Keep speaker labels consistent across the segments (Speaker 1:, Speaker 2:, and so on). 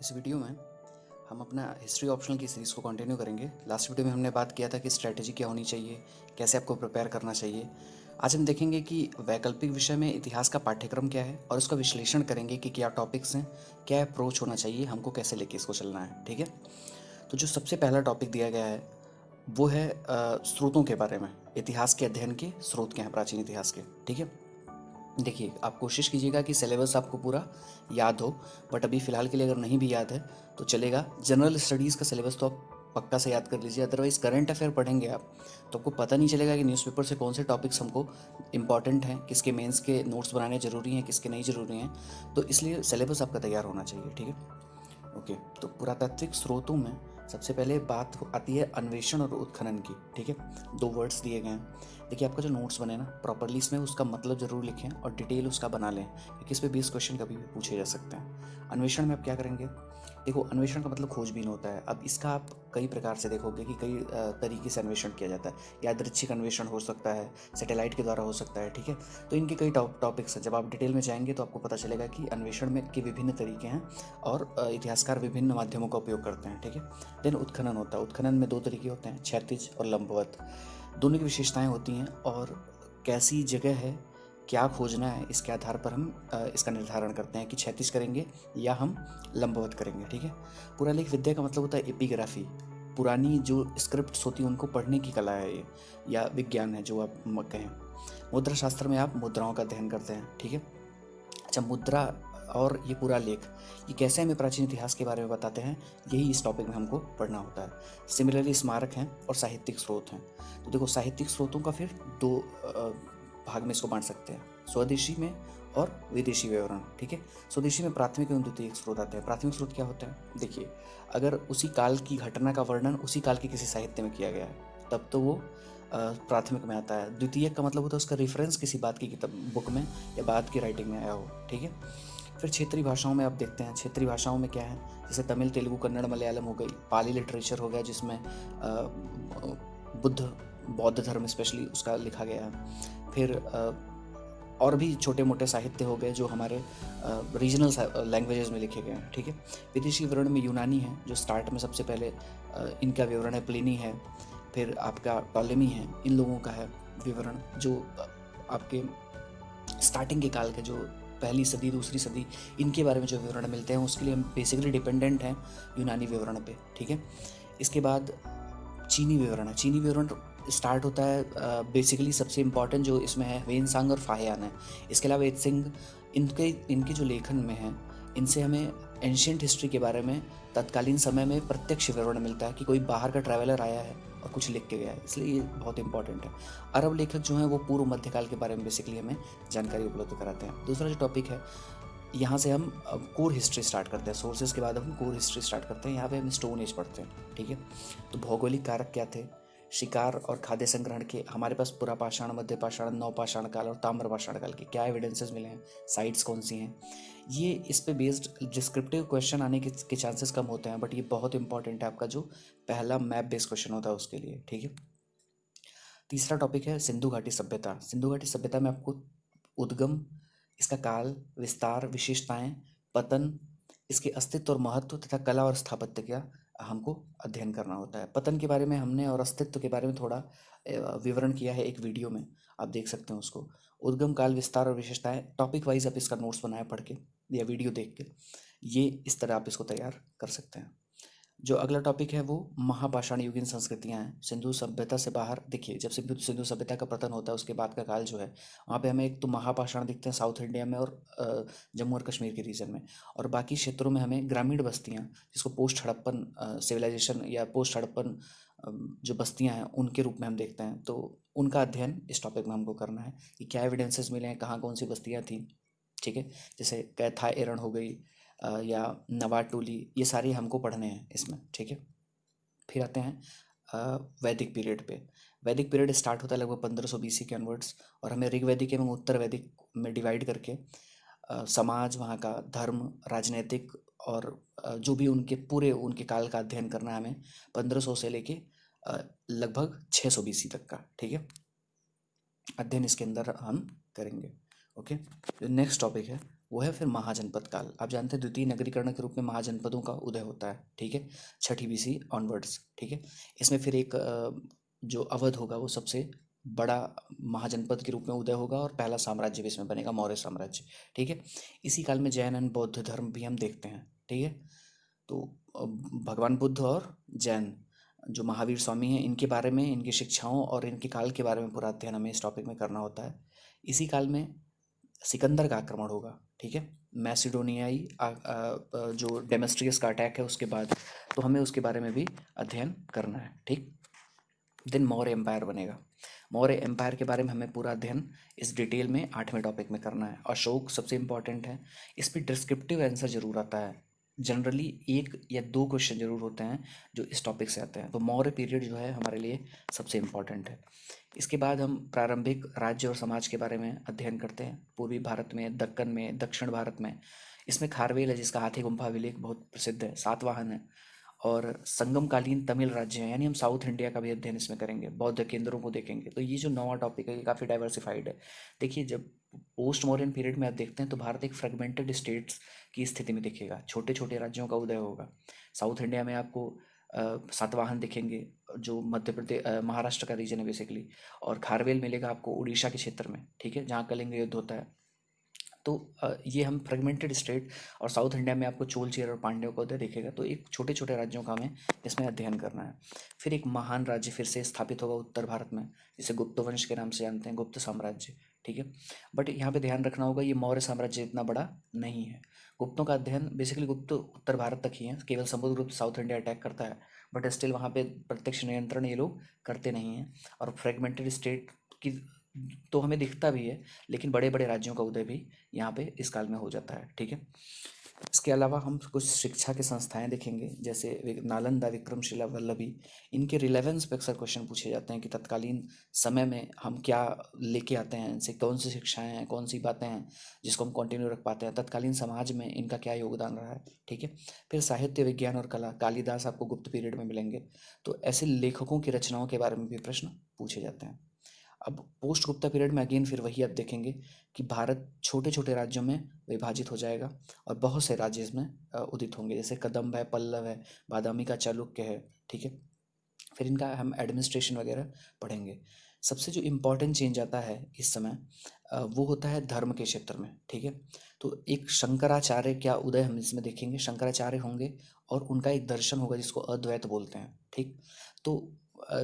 Speaker 1: इस वीडियो में हम अपना हिस्ट्री ऑप्शनल की सीरीज़ को कंटिन्यू करेंगे। लास्ट वीडियो में हमने बात किया था कि स्ट्रैटेजी क्या होनी चाहिए, कैसे आपको प्रिपेयर करना चाहिए। आज हम देखेंगे कि वैकल्पिक विषय में इतिहास का पाठ्यक्रम क्या है और उसका विश्लेषण करेंगे कि क्या टॉपिक्स हैं, क्या अप्रोच होना चाहिए, हमको कैसे लेके इसको चलना है। ठीक है, तो जो सबसे पहला टॉपिक दिया गया है वो है स्रोतों के बारे में। इतिहास के अध्ययन के स्रोत क्या हैं प्राचीन इतिहास के। ठीक है, देखिए आप कोशिश कीजिएगा कि सिलेबस आपको पूरा याद हो, बट अभी फ़िलहाल के लिए अगर नहीं भी याद है तो चलेगा। जनरल स्टडीज़ का सिलेबस तो आप पक्का से याद कर लीजिए, अदरवाइज़ करंट अफेयर पढ़ेंगे आप तो आपको पता नहीं चलेगा कि न्यूज़पेपर से कौन से टॉपिक्स हमको इंपॉर्टेंट हैं, किसके मेंस के नोट्स बनाने ज़रूरी हैं, किसके नहीं ज़रूरी हैं। तो इसलिए सिलेबस आपका तैयार होना चाहिए। ठीक है, ओके। तो पुरातात्विक स्रोतों में सबसे पहले बात आती है अन्वेषण और उत्खनन की। ठीक है, दो वर्ड्स दिए गए हैं। देखिए आपका जो नोट्स बने ना प्रॉपरली इसमें उसका मतलब ज़रूर लिखें और डिटेल उसका बना लें, क्योंकि इस पे 20 क्वेश्चन कभी भी पूछे जा सकते हैं। अन्वेषण में आप क्या करेंगे? देखो अन्वेषण का मतलब खोजबीन होता है। अब इसका आप कई प्रकार से देखोगे कि कई तरीके से अन्वेषण किया जाता है। यादृच्छिक अन्वेषण हो सकता है, सैटेलाइट के द्वारा हो सकता है। ठीक है, तो इनके कई टॉपिक्स हैं। जब आप डिटेल में जाएंगे तो आपको पता चलेगा कि अन्वेषण में के विभिन्न तरीके हैं और इतिहासकार विभिन्न माध्यमों का उपयोग करते हैं। ठीक है, देन उत्खनन होता है। उत्खनन में दो तरीके होते हैं, क्षैतिज और लंबवत। दोनों की विशेषताएं होती हैं और कैसी जगह है, क्या खोजना है, इसके आधार पर हम इसका निर्धारण करते हैं कि क्षैतिज करेंगे या हम लंबवत करेंगे। ठीक है, पुरालेख विद्या का मतलब होता है एपिग्राफी। पुरानी जो स्क्रिप्ट्स होती हैं उनको पढ़ने की कला है ये, या विज्ञान है जो आप कहें। मुद्रा शास्त्र में आप मुद्राओं का अध्ययन करते हैं। ठीक है, अच्छा मुद्रा और ये पूरा लेख ये कैसे हमें प्राचीन इतिहास के बारे में बताते हैं, यही इस टॉपिक में हमको पढ़ना होता है। सिमिलरली स्मारक हैं और साहित्यिक स्रोत हैं। तो देखो साहित्यिक स्रोतों का फिर दो भाग में इसको बांट सकते हैं, स्वदेशी में और विदेशी विवरण। ठीक है, स्वदेशी में प्राथमिक एवं द्वितीयक स्रोत आते हैं। प्राथमिक स्रोत क्या होता है? देखिए अगर उसी काल की घटना का वर्णन उसी काल के किसी साहित्य में किया गया है तब तो वो प्राथमिक में आता है। द्वितीयक का मतलब होता है उसका रेफरेंस किसी बात की किताब बुक में या बात की राइटिंग में आया हो। ठीक है, फिर क्षेत्रीय भाषाओं में आप देखते हैं। क्षेत्रीय भाषाओं में क्या है, जैसे तमिल, तेलुगु, कन्नड़, मलयालम हो गई। पाली लिटरेचर हो गया जिसमें बुद्ध बौद्ध धर्म स्पेशली उसका लिखा गया है। फिर और भी छोटे मोटे साहित्य हो गए जो हमारे रीजनल लैंग्वेजेस में लिखे गए हैं। ठीक है, विदेशी विवरण में यूनानी है जो स्टार्ट में सबसे पहले इनका विवरण है। प्लिनी है, फिर आपका टॉलेमी है, इन लोगों का है विवरण जो आपके स्टार्टिंग के काल के जो पहली सदी दूसरी सदी इनके बारे में जो विवरण मिलते हैं उसके लिए हम बेसिकली डिपेंडेंट हैं यूनानी विवरण पे। ठीक है, इसके बाद चीनी विवरण है। चीनी विवरण स्टार्ट होता है बेसिकली सबसे इम्पॉर्टेंट जो इसमें है वेनसांग और फाहियान है। इसके अलावा एत्सिंग, इनके इनके जो लेखन में हैं इनसे हमें एंशियंट हिस्ट्री के बारे में तत्कालीन समय में प्रत्यक्ष विवरण मिलता है कि कोई बाहर का ट्रैवलर आया है और कुछ लिख के गया है, इसलिए ये बहुत इंपॉर्टेंट है। अरब लेखक जो हैं वो पूर्व मध्यकाल के बारे में बेसिकली हमें जानकारी उपलब्ध कराते हैं। दूसरा जो टॉपिक है यहाँ से हम कोर हिस्ट्री स्टार्ट करते हैं। सोर्सेज के बाद हम कोर हिस्ट्री स्टार्ट करते हैं। यहाँ पे हम स्टोन एज पढ़ते हैं। ठीक है, तो भौगोलिक कारक क्या थे, शिकार और खाद्य संग्रहण के हमारे पास पुरापाषाण, मध्य पाषाण, नवपाषाण काल और ताम्र पाषाण काल के क्या एविडेंसेस मिले हैं, साइट्स कौन सी हैं। ये इस पे बेस्ड डिस्क्रिप्टिव क्वेश्चन आने के चांसेस कम होते हैं, बट ये बहुत इंपॉर्टेंट है आपका जो पहला मैप बेस्ड क्वेश्चन होता है उसके लिए। ठीक है, तीसरा टॉपिक है सिंधु घाटी सभ्यता। सिंधु घाटी सभ्यता में आपको उद्गम, इसका काल, विस्तार, विशेषताएं, पतन, इसके अस्तित्व और महत्व तथा कला और स्थापत्य का हमको अध्ययन करना होता है। पतन के बारे में हमने और अस्तित्व के बारे में थोड़ा विवरण किया है एक वीडियो में, आप देख सकते हैं उसको। उद्गम, काल, विस्तार और विशेषताएं टॉपिक वाइज आप इसका नोट्स बनाए पढ़ के या वीडियो देख के, ये इस तरह आप इसको तैयार कर सकते हैं। जो अगला टॉपिक है वो महापाषाण युगीन संस्कृतियां हैं। सिंधु सभ्यता से बाहर देखिए जब सिंधु सभ्यता का पतन होता है उसके बाद का काल जो है वहाँ पे हमें एक तो महापाषाण दिखते हैं साउथ इंडिया में और जम्मू और कश्मीर के रीजन में, और बाकी क्षेत्रों में हमें ग्रामीण बस्तियाँ जिसको पोस्ट हड़प्पन सिविलाइजेशन या पोस्ट हड़प्पन जो बस्तियाँ हैं उनके रूप में हम देखते हैं। तो उनका अध्ययन इस टॉपिक में हमको करना है कि क्या एविडेंसेस मिले हैं, कहाँ कौन सी बस्तियाँ थी। ठीक है, जैसे कैथा एरन हो गई या नवाटोली, ये सारे हमको पढ़ने हैं इसमें। ठीक है, फिर आते हैं वैदिक पीरियड पे। वैदिक पीरियड स्टार्ट होता है लगभग 1500 BC के अनवर्ड्स, और हमें ऋग वैदिक एवं उत्तर वैदिक में डिवाइड करके समाज, वहाँ का धर्म, राजनीतिक और जो भी उनके पूरे उनके काल का अध्ययन करना है हमें 1500 से लेके लगभग 600 BC तक का। ठीक है, अध्ययन इसके अंदर हम करेंगे। ओके, जो नेक्स्ट टॉपिक है वो है फिर महाजनपद काल। आप जानते हैं द्वितीय नगरीकरण के रूप में महाजनपदों का उदय होता है, ठीक है, छठी BC ऑनवर्ड्स, ठीक है। इसमें फिर एक जो अवध होगा वो सबसे बड़ा महाजनपद के रूप में उदय होगा और पहला साम्राज्य भी इसमें बनेगा, मौर्य साम्राज्य, ठीक है। इसी काल में जैन एंड बौद्ध धर्म भी हम देखते हैं, ठीक है। तो भगवान बुद्ध और जैन जो महावीर स्वामी हैं, इनके बारे में, इनकी शिक्षाओं और इनके काल के बारे में पूरा अध्ययन हमें इस टॉपिक में करना होता है। इसी काल में सिकंदर का आक्रमण होगा, ठीक है, मैसिडोनियाई जो डेमेस्ट्रियस का अटैक है उसके बाद, तो हमें उसके बारे में भी अध्ययन करना है, ठीक। देन मौर्य एम्पायर बनेगा। मौर्य एम्पायर के बारे में हमें पूरा अध्ययन इस डिटेल में 8वें टॉपिक में करना है। अशोक सबसे इंपॉर्टेंट है, इस पर डिस्क्रिप्टिव आंसर जरूर आता है, जनरली 1 या 2 क्वेश्चन जरूर होते हैं जो इस टॉपिक से आते हैं। तो मौर्य पीरियड जो है हमारे लिए सबसे इम्पॉर्टेंट है। इसके बाद हम प्रारंभिक राज्य और समाज के बारे में अध्ययन करते हैं, पूर्वी भारत में, दक्कन में, दक्षिण भारत में। इसमें खारवेल है जिसका हाथी गुम्फा अभिलेख बहुत प्रसिद्ध है, सातवाहन है, और संगमकालीन तमिल राज्य हैं, यानी हम साउथ इंडिया का भी अध्ययन इसमें करेंगे, बौद्ध केंद्रों को देखेंगे। तो ये जो नवा टॉपिक है ये काफ़ी डाइवर्सिफाइड है। देखिए, जब पोस्ट मॉडर्न पीरियड में आप देखते हैं तो भारत एक फ्रेगमेंटेड स्टेट्स की स्थिति में दिखेगा, छोटे छोटे राज्यों का उदय होगा। साउथ इंडिया में आपको सातवाहन दिखेंगे जो मध्य प्रदेश महाराष्ट्र का रीजन है बेसिकली, और खारवेल मिलेगा आपको उड़ीसा के क्षेत्र में, ठीक है, जहाँ कलिंग युद्ध होता है। तो ये हम फ्रेगमेंटेड स्टेट, और साउथ इंडिया में आपको चोल चेर और पांड्यों का उदय दिखेगा। तो एक छोटे छोटे राज्यों का हमें इसमें अध्ययन करना है। फिर एक महान राज्य फिर से स्थापित होगा उत्तर भारत में, जिसे गुप्त वंश के नाम से जानते हैं, गुप्त साम्राज्य, ठीक है। बट यहाँ पे ध्यान रखना होगा ये मौर्य साम्राज्य इतना बड़ा नहीं है। गुप्तों का अध्ययन बेसिकली गुप्त उत्तर भारत तक ही है, केवल समुद्रगुप्त साउथ इंडिया अटैक करता है, बट स्टिल वहाँ पे प्रत्यक्ष नियंत्रण ये लोग करते नहीं हैं। और फ्रेगमेंटेड स्टेट की तो हमें दिखता भी है, लेकिन बड़े बड़े राज्यों का उदय भी यहाँ पे इस काल में हो जाता है, ठीक है। इसके अलावा हम कुछ शिक्षा के संस्थाएं देखेंगे, जैसे नालंदा, विक्रमशिला, वल्लभी। इनके रिलेवेंस पे अक्सर क्वेश्चन पूछे जाते हैं कि तत्कालीन समय में हम क्या लेके आते हैं, इनसे कौन सी शिक्षाएं हैं, कौन सी बातें हैं जिसको हम कंटिन्यू रख पाते हैं, तत्कालीन समाज में इनका क्या योगदान रहा है, ठीक है। फिर साहित्य, विज्ञान और कला, कालिदास आपको गुप्त पीरियड में मिलेंगे। तो ऐसे लेखकों की रचनाओं के बारे में भी प्रश्न पूछे जाते हैं। अब पोस्ट गुप्ता पीरियड में अगेन फिर वही आप देखेंगे कि भारत छोटे छोटे राज्यों में विभाजित हो जाएगा और बहुत से राज्य इसमें उदित होंगे, जैसे कदम्ब है, पल्लव है, बादामी का चालुक्य है, ठीक है। फिर इनका हम एडमिनिस्ट्रेशन वगैरह पढ़ेंगे। सबसे जो इम्पोर्टेंट चेंज आता है इस समय वो होता है धर्म के क्षेत्र में, ठीक है। तो एक शंकराचार्य क्या उदय हम इसमें देखेंगे, शंकराचार्य होंगे और उनका एक दर्शन होगा जिसको अद्वैत बोलते हैं, ठीक। तो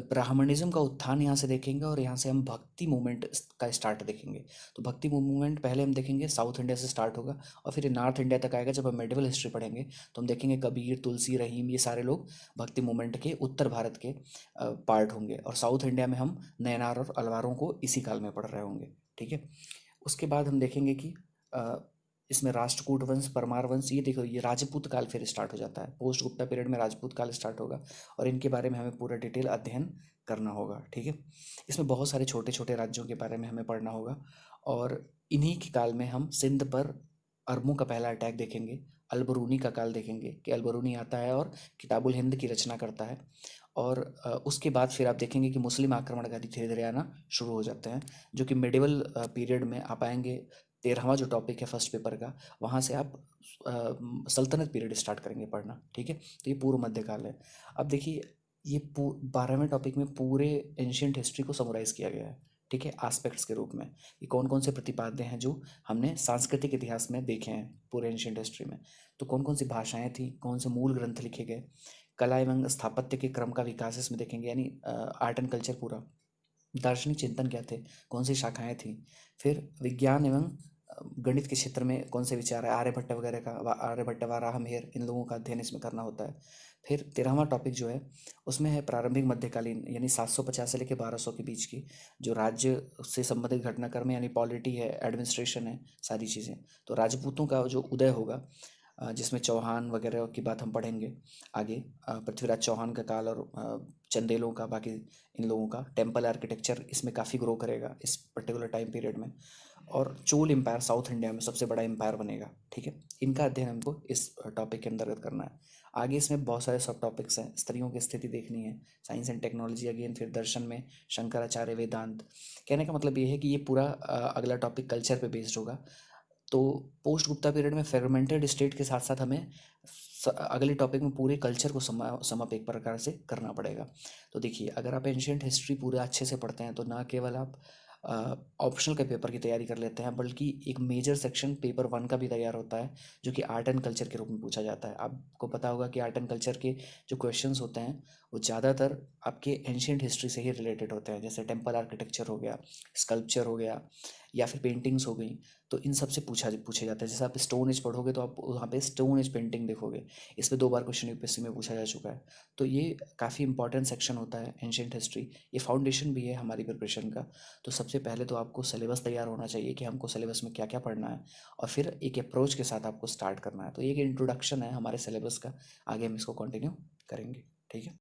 Speaker 1: ब्राह्मणिज्म का उत्थान यहाँ से देखेंगे और यहाँ से हम भक्ति मूवमेंट का स्टार्ट देखेंगे। तो भक्ति मूवमेंट पहले हम देखेंगे साउथ इंडिया से स्टार्ट होगा और फिर नॉर्थ इंडिया तक आएगा। जब हम मेडिवल हिस्ट्री पढ़ेंगे तो हम देखेंगे कबीर, तुलसी, रहीम, ये सारे लोग भक्ति मूवमेंट के उत्तर भारत के पार्ट होंगे, और साउथ इंडिया में हम नयनार और अलवारों को इसी काल में पढ़ रहे होंगे, ठीक है। उसके बाद हम देखेंगे कि इसमें राष्ट्रकूट वंश, परमार वंश, ये देखो ये राजपूत काल फिर स्टार्ट हो जाता है। पोस्ट गुप्ता पीरियड में राजपूत काल स्टार्ट होगा और इनके बारे में हमें पूरा डिटेल अध्ययन करना होगा, ठीक है। इसमें बहुत सारे छोटे छोटे राज्यों के बारे में हमें पढ़ना होगा और इन्हीं के काल में हम सिंध पर अरबों का पहला अटैक देखेंगे। अलबरूनी का काल देखेंगे कि अलबरूनी आता है और किताबुल हिंद की रचना करता है, और उसके बाद फिर आप देखेंगे कि मुस्लिम आक्रमणकारी धीरे धीरे आना शुरू हो जाते हैं, जो कि मिडिवल पीरियड में आप आएंगे। 13वां जो टॉपिक है फर्स्ट पेपर का, वहाँ से आप सल्तनत पीरियड स्टार्ट करेंगे पढ़ना, ठीक है। तो ये पूर्व मध्यकाल है। अब देखिए ये 12वें टॉपिक में पूरे एंशियंट हिस्ट्री को समराइज किया गया है, ठीक है, एस्पेक्ट्स के रूप में। ये कौन कौन से प्रतिपाद्य हैं जो हमने सांस्कृतिक इतिहास में देखे हैं पूरे एंशियंट हिस्ट्री में। तो कौन कौन सी भाषाएं थी, कौन से मूल ग्रंथ लिखे गए, कला एवं स्थापत्य के क्रम का विकास इसमें देखेंगे, यानी आर्ट एंड कल्चर पूरा। दार्शनिक चिंतन क्या थे, कौन सी शाखाएं थी। फिर विज्ञान एवं गणित के क्षेत्र में कौन से विचार है, आर्यभट्ट वगैरह का, आर्यभट्ट, वाराहमिहिर, इन लोगों का अध्ययन इसमें करना होता है। फिर 13वां टॉपिक जो है उसमें है प्रारंभिक मध्यकालीन, यानी 750 से लेकर 1200 के बीच की जो राज्य से संबंधित घटनाक्रम है, यानी पॉलिटी है, एडमिनिस्ट्रेशन है, सारी चीज़ें। तो राजपूतों का जो उदय होगा जिसमें चौहान वगैरह की बात हम पढ़ेंगे आगे, पृथ्वीराज चौहान का काल और चंदेलों का, बाकी इन लोगों का टेम्पल आर्किटेक्चर इसमें काफ़ी ग्रो करेगा इस पर्टिकुलर टाइम पीरियड में। और चोल एम्पायर साउथ इंडिया में सबसे बड़ा एम्पायर बनेगा, ठीक है। इनका अध्ययन हमको इस टॉपिक के अंतर्गत करना है। आगे इसमें बहुत सारे सब टॉपिक्स हैं, स्त्रियों की स्थिति देखनी है, साइंस एंड टेक्नोलॉजी अगेन, फिर दर्शन में शंकराचार्य, वेदांत। कहने का मतलब ये है कि ये पूरा अगला टॉपिक कल्चर पे बेस्ड होगा। तो पोस्ट गुप्ता पीरियड में फ्रेगमेंटेड स्टेट के साथ साथ हमें अगले टॉपिक में पूरे कल्चर को सम अप एक प्रकार से करना पड़ेगा। तो देखिए, अगर आप एंशियंट हिस्ट्री पूरा अच्छे से पढ़ते हैं तो ना केवल आप ऑप्शनल के पेपर की तैयारी कर लेते हैं, बल्कि एक मेजर सेक्शन पेपर 1 का भी तैयार होता है, जो कि आर्ट एंड कल्चर के रूप में पूछा जाता है। आपको पता होगा कि आर्ट एंड कल्चर के जो क्वेश्चंस होते हैं वो ज़्यादातर आपके एंशियंट हिस्ट्री से ही रिलेटेड होते हैं, जैसे टेम्पल आर्किटेक्चर हो गया, स्कल्पचर हो गया, या फिर पेंटिंग्स हो गई। तो इन सब से पूछे जाता है। जैसे आप स्टोन एज पढ़ोगे तो आप वहाँ पे स्टोन एज पेंटिंग देखोगे। इस पे 2 बार क्वेश्चन यूपीएससी में पूछा जा चुका है। तो ये काफ़ी इंपॉर्टेंट सेक्शन होता है एंशियंट हिस्ट्री। ये फाउंडेशन भी है हमारी प्रिपरेशन का। तो सबसे पहले तो आपको सिलेबस तैयार होना चाहिए कि हमको सिलेबस में क्या क्या पढ़ना है, और फिर एक अप्रोच के साथ आपको स्टार्ट करना है। तो ये एक इंट्रोडक्शन है हमारे सिलेबस का। आगे हम इसको कंटिन्यू करेंगे। ठीक है।